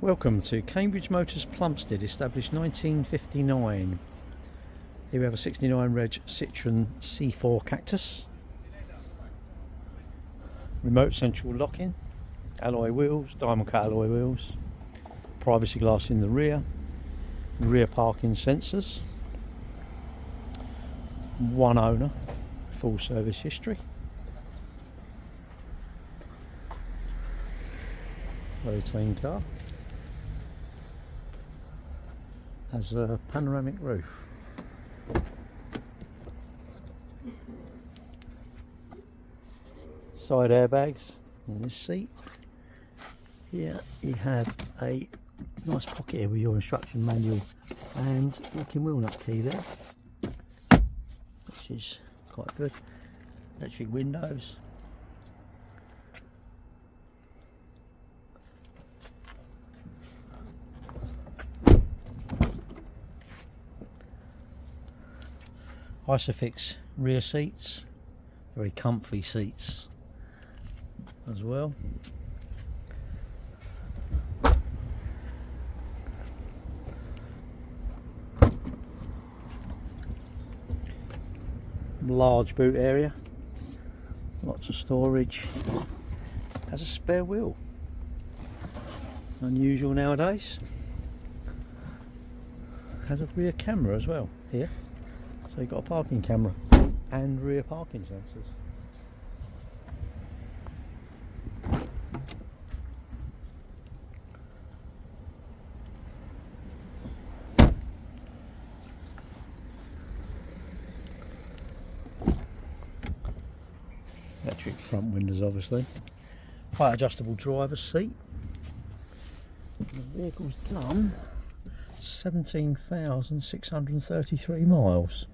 Welcome to Cambridge Motors Plumstead, established 1959. Here we have a 69 reg Citroen C4 Cactus. Remote central locking, alloy wheels, diamond cut alloy wheels, privacy glass in the rear parking sensors, one owner, full service history. Very clean car. Has a panoramic roof. Side airbags on this seat. Here you have a nice pocket here with your instruction manual and locking wheel nut key there, which is quite good. Electric windows. Isofix rear seats, very comfy seats as well. Large boot area, lots of storage. Has a spare wheel, unusual nowadays. Has a rear camera as well here. So you've got a parking camera and rear parking sensors. Electric front windows obviously. Height adjustable driver's seat. The vehicle's done 17,633 miles.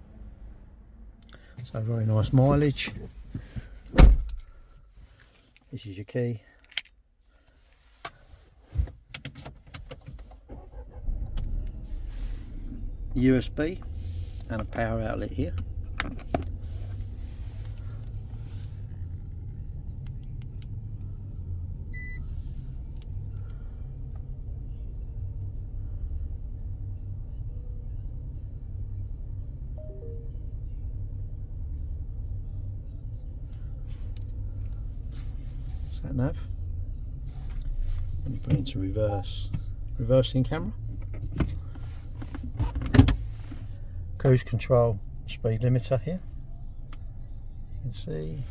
So very nice mileage. This is your key. USB and a power outlet here. Sat nav, and you put it into reversing camera, cruise control, speed limiter here, you can see.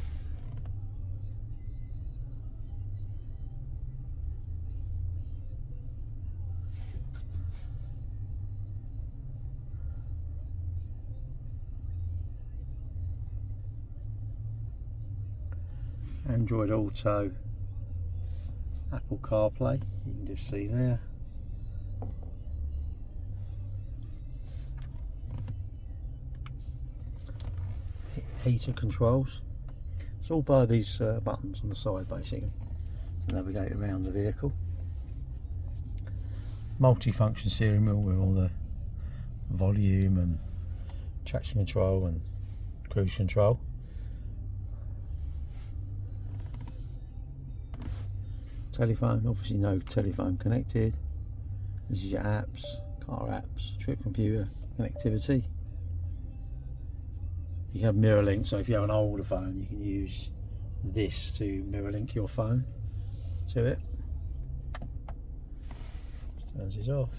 Android Auto, Apple CarPlay, you can just see there. Heater controls. It's all by these buttons on the side basically to navigate around the vehicle. Multi-function steering wheel with all the volume and traction control and cruise control. Telephone, obviously no telephone connected. This is your apps, car apps, trip computer connectivity. You can have mirror link, so if you have an older phone you can use this to mirror link your phone to it. Just turns this off.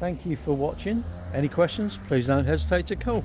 Thank you for watching. Any questions, please don't hesitate to call.